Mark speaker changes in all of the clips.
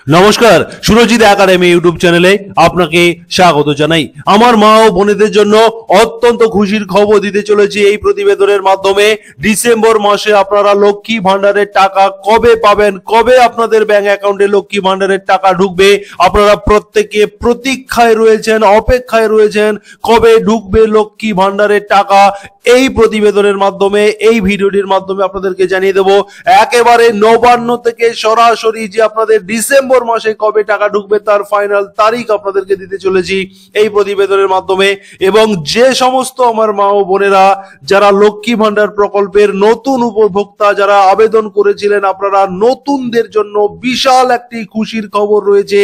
Speaker 1: নমস্কার, Surajit academy YouTube চ্যানেলে আপনাকে স্বাগত জানাই। আমার মা ও বোনেদের জন্য অত্যন্ত খুশির খবর দিতে চলেছি এই প্রতিবেদনের মাধ্যমে। ডিসেম্বর মাসে আপনারা লক্ষ্মী ভান্ডারের টাকা কবে পাবেন, কবে আপনাদের ব্যাংক অ্যাকাউন্টে লক্ষ্মী ভান্ডারের টাকা ঢুকবে, আপনারা প্রত্যেকে প্রতীক্ষায় রয়েছেন, অপেক্ষায় রয়েছেন কবে ঢুকবে লক্ষ্মী ভান্ডারের টাকা। এই প্রতিবেদনের মাধ্যমে, এই ভিডিওটির মাধ্যমে আপনাদেরকে জানিয়ে দেব একেবারে নবান্ন থেকে সরাসরি যে আপনাদের ডিসেম্বর মাসে কবে টাকা ঢুকবে তার ফাইনাল তারিখ আপনাদেরকে দিতে চলেছি এই প্রতিবেদনের মাধ্যমে। এবং যে সমস্ত আমার মা ও বোনেরা যারা লক্ষ্মী ভান্ডার প্রকল্পের নতুন উপভোক্তা যারা আবেদন করেছিলেন, আপনারা নতুনদের জন্য বিশাল একটি খুশির খবর রয়েছে।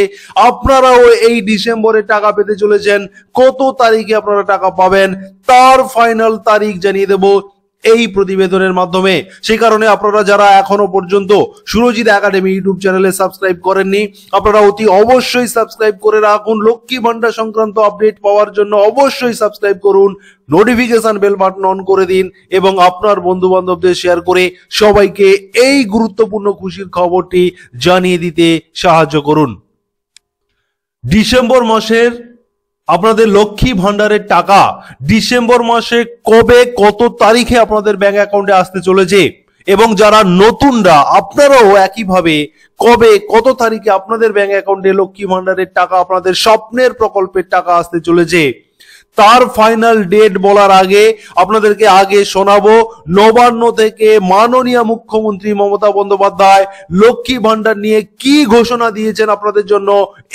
Speaker 1: আপনারাও এই ডিসেম্বরে টাকা পেতে চলেছেন। কত তারিখে আপনারা টাকা পাবেন তার ফাইনাল তারিখ জানিয়ে দেব এই প্রতিবেদনের মাধ্যমে। সেই কারণে আপনারা যারা এখনো পর্যন্ত সুরজিৎ একাডেমি ইউটিউব চ্যানেলে সাবস্ক্রাইব করেননি, আপনারা অতি অবশ্যই সাবস্ক্রাইব করে রাখুন। লক্ষ্মী ভান্ডার সংক্রান্ত আপডেট পাওয়ার জন্য অবশ্যই সাবস্ক্রাইব করুন, নোটিফিকেশন বেল বাটন অন করে দিন এবং আপনার বন্ধু বান্ধবদের শেয়ার করে সবাইকে এই গুরুত্বপূর্ণ খুশির খবরটি জানিয়ে দিতে সাহায্য করুন। ডিসেম্বর মাসের আপনাদের লক্ষ্মী ভান্ডারের টাকা ডিসেম্বর মাসে কবে কত তারিখে আপনাদের ব্যাংক অ্যাকাউন্টে আসতে চলেছে এবং যারা নতুনরা আপনারাও একইভাবে কবে কত তারিখে আপনাদের ব্যাংক অ্যাকাউন্টে লক্ষ্মী ভান্ডারের টাকা, আপনাদের স্বপ্নের প্রকল্পের টাকা আসতে চলেছে তার ফাইনাল ডেট বলার আগে আপনাদেরকে আগে শোনাবো নবান্ন থেকে মাননীয় মুখ্যমন্ত্রী মমতা বন্দ্যোপাধ্যায় লক্ষ্মী ভান্ডার নিয়ে কি ঘোষণা দিয়েছেন আপনাদের জন্য।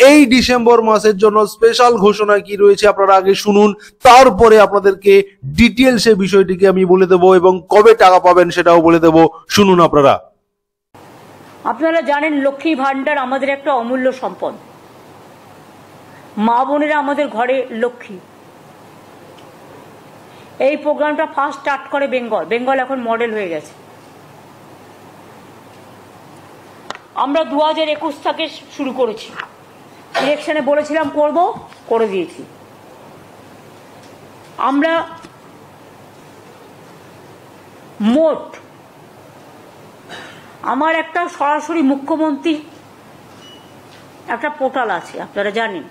Speaker 1: এই ডিসেম্বর মাসের জন্য স্পেশাল ঘোষণা কি রয়েছে আপনারা আগে শুনুন, তারপরে আপনাদেরকে ডিটেলসে বিষয়টিকে আমি বলে দেবো এবং কবে টাকা পাবেন সেটাও বলে দেবো। শুনুন আপনারা।
Speaker 2: আপনারা জানেন লক্ষ্মী ভান্ডার আমাদের একটা অমূল্য সম্পদ। মা বোনেরা আমাদের ঘরে লক্ষ্মী। এই প্রোগ্রামটা ফার্স্ট স্টার্ট করে বেঙ্গল এখন মডেল হয়ে গেছে। আমরা 2021 থেকে শুরু করেছি, ইলেকশনে বলেছিলাম করব, করে দিয়েছি। আমরা মোট আমার একটা সরাসরি মুখ্যমন্ত্রী একটা পোর্টাল আছে আপনারা জানেন,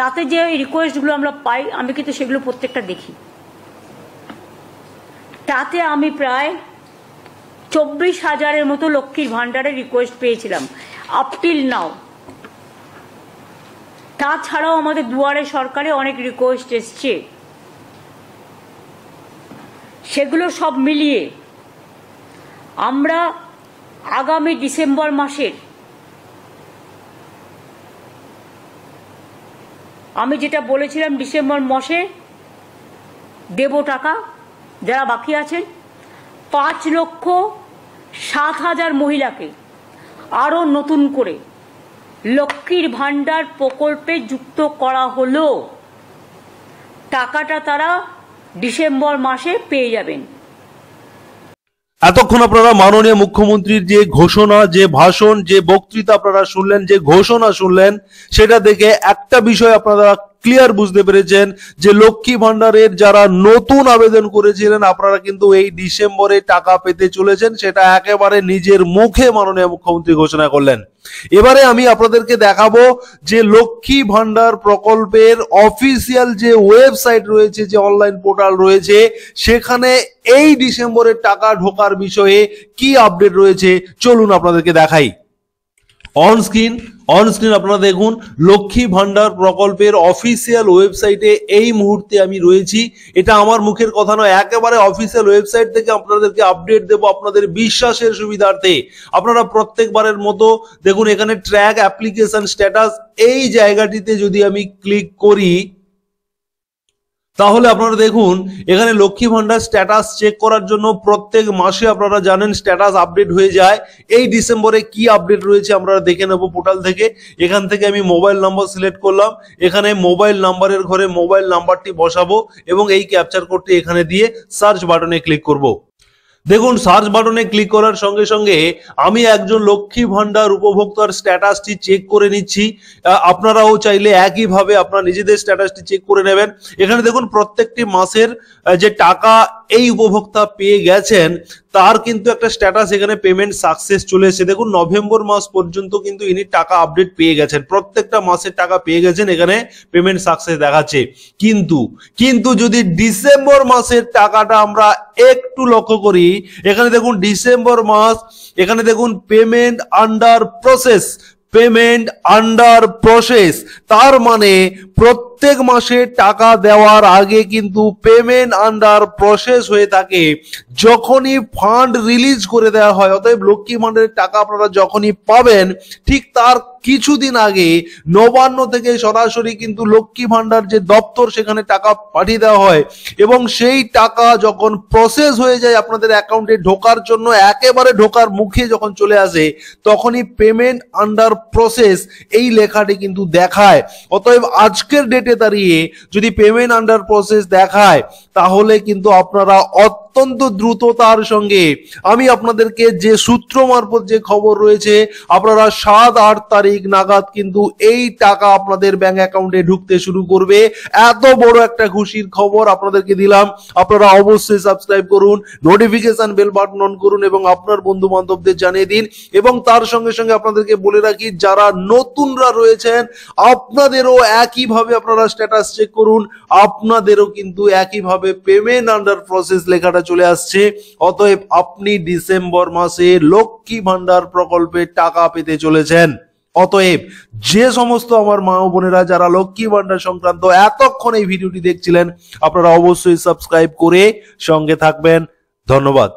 Speaker 2: তাতে যে রিকোয়েস্টগুলো আমরা পাই আমি কিন্তু সেগুলো প্রত্যেকটা দেখি। তাতে আমি প্রায় 24,000-এর মতো লক্ষ্মীর ভান্ডারের রিকোয়েস্ট পেয়েছিলাম আপ টিল নাও। তাছাড়াও আমাদের দুয়ারে সরকারে অনেক রিকোয়েস্ট এসছে, সেগুলো সব মিলিয়ে আমরা আগামী ডিসেম্বর মাসের, আমি যেটা বলেছিলাম ডিসেম্বর মাসে দেব টাকা যারা বাকি আছেন, 5,07,000 মহিলাকে আরো নতুন করে লক্ষ্মীর ভান্ডার প্রকল্পে যুক্ত করা হলো। টাকাটা তারা ডিসেম্বর মাসে পেয়ে যাবেন।
Speaker 1: এতক্ষণ আপনারা মাননীয় মুখ্যমন্ত্রীর যে ঘোষণা, যে ভাষণ, যে বক্তৃতা আপনারা শুনলেন, যে ঘোষণা শুনলেন, সেটা দেখে একটা বিষয় আপনারা ক্লিয়ার বুঝতে পেরেছেন যে লক্ষ্মী ভান্ডারের যারা নতুন আবেদন করেছিলেন আপনারা কিন্তু এই ডিসেম্বরে টাকা পেতে চলেছেন। সেটা একেবারে নিজের মুখে মাননীয় মুখ্যমন্ত্রী ঘোষণা করলেন। এবারে আমি আপনাদেরকে দেখাবো যে লক্ষ্মী ভান্ডার প্রকল্পের অফিসিয়াল যে ওয়েবসাইট রয়েছে, যে অনলাইন পোর্টাল রয়েছে, সেখানে এই ডিসেম্বরের টাকা ঢোকার বিষয়ে কি আপডেট রয়েছে চলুন আপনাদেরকে দেখাই। অন স্ক্রিন আপনারা দেখুন লক্ষ্মী ভান্ডার প্রকল্পের অফিসিয়াল ওয়েবসাইটে এই মুহূর্তে আমি রয়েছি। এটা আমার মুখের কথা নয়, একেবারে অফিসিয়াল ওয়েবসাইট থেকে আপনাদেরকে আপডেট দেব আপনাদের বিশ্বাসের সুবিধার্থে। আপনারা প্রত্যেকবারের মতো দেখুন এখানে ট্র্যাক অ্যাপ্লিকেশন স্ট্যাটাস, এই জায়গাটিতে যদি আমি ক্লিক করি তাহলে আপনারা দেখুন এখানে লক্ষ্মী ভান্ডার স্ট্যাটাস চেক করার জন্য প্রত্যেক মাসে আপনারা জানেন স্ট্যাটাস আপডেট হয়ে যায়। এই ডিসেম্বরে কি আপডেট রয়েছে আমরা দেখে নেব পোর্টাল থেকে। এখান থেকে আমি মোবাইল নাম্বার সিলেক্ট করলাম, এখানে মোবাইল নাম্বারের ঘরে মোবাইল নাম্বারটি বসাবো এবং এই ক্যাপচার কোডটি এখানে দিয়ে সার্চ বাটনে ক্লিক করব। দেখুন, সার্চ বাটনে ক্লিক করার সঙ্গে সঙ্গে আমি একজন লক্ষ্মী ভান্ডার উপভোক্তার স্ট্যাটাসটি চেক করে নিচ্ছি। আপনারাও চাইলে একইভাবে আপনারা নিজেদের স্ট্যাটাসটি চেক করে নেবেন। এখানে দেখুন প্রত্যেকটি মাসের যে টাকা এই উপভোক্তা পেয়ে গেছেন তার কিন্তু একটা স্ট্যাটাস এখানে পেমেন্ট সাকসেস চলে এসেছে। দেখুন নভেম্বর মাস পর্যন্ত কিন্তু ইনি টাকা আপডেট পেয়ে গেছেন, প্রত্যেকটা মাসের টাকা পেয়ে গেছেন, এখানে পেমেন্ট সাকসেস দেখাচ্ছে। কিন্তু যদি ডিসেম্বর মাসের টাকাটা আমরা একটু লক্ষ্য করি, এখানে দেখুন ডিসেম্বর মাস, এখানে দেখুন পেমেন্ট আন্ডার প্রসেস, তার মানে প্রত্যেক মাসে টাকা দেওয়ার আগে কিন্তু পেমেন্ট আন্ডার প্রসেস হয়ে থাকে যখনই ফান্ড রিলিজ করে দেওয়া হয়। অতএব লক্ষ্মী ভান্ডারের টাকা আপনারা যখনই পাবেন ঠিক তার কিছুদিন আগে নবান্ন থেকে সরাসরি কিন্তু লক্ষ্মী ভান্ডার যে দপ্তর সেখানে টাকা পাঠিয়ে দেওয়া হয় এবং সেই টাকা যখন প্রসেস হয়ে যায় আপনাদের অ্যাকাউন্টে ঢোকার জন্য একেবারে ঢোকার মুখে যখন চলে আসে তখনই পেমেন্ট আন্ডার প্রসেস এই লেখাটি কিন্তু দেখায়। অতএব আজকের ডেটে দাঁড়িয়ে যদি পেমেন্ট আন্ডার প্রসেস দেখায় তাহলে কিন্তু আপনারা অত্যন্ত দ্রুততার সঙ্গে, আমি আপনাদেরকে যে সূত্র মারফত যে খবর রয়েছে, আপনারা 7-8 তারিখ নাগাদ কিন্তু এই টাকা আপনাদের ব্যাংক অ্যাকাউন্টে ঢুকতে শুরু করবে। এত বড় একটা খুশির খবর আপনাদেরকে দিলাম। আপনারা অবশ্যই সাবস্ক্রাইব করুন, নোটিফিকেশন বেল বাটন অন করুন এবং আপনার বন্ধু বান্ধবদের জানিয়ে দিন। এবং তার সঙ্গে সঙ্গে আপনাদেরকে বলে রাখি, যারা নতুনরা রয়েছেন আপনাদেরও একইভাবে আপনারা স্ট্যাটাস চেক করুন, আপনাদেরও কিন্তু একইভাবে পেমেন্ট আন্ডার প্রসেস লেখাটা চলে আসছে। অতএব আপনি ডিসেম্বর মাসে লক্ষ্মী ভান্ডার প্রকল্পে টাকা পেতে চলেছেন। অতএব যে সমস্ত আমার মা ও বোনেরা যারা লক্ষ্মী ভান্ডার সংক্রান্ত এতক্ষণ এই ভিডিওটি দেখছিলেন, আপনারা অবশ্যই সাবস্ক্রাইব করে সঙ্গে থাকবেন। ধন্যবাদ।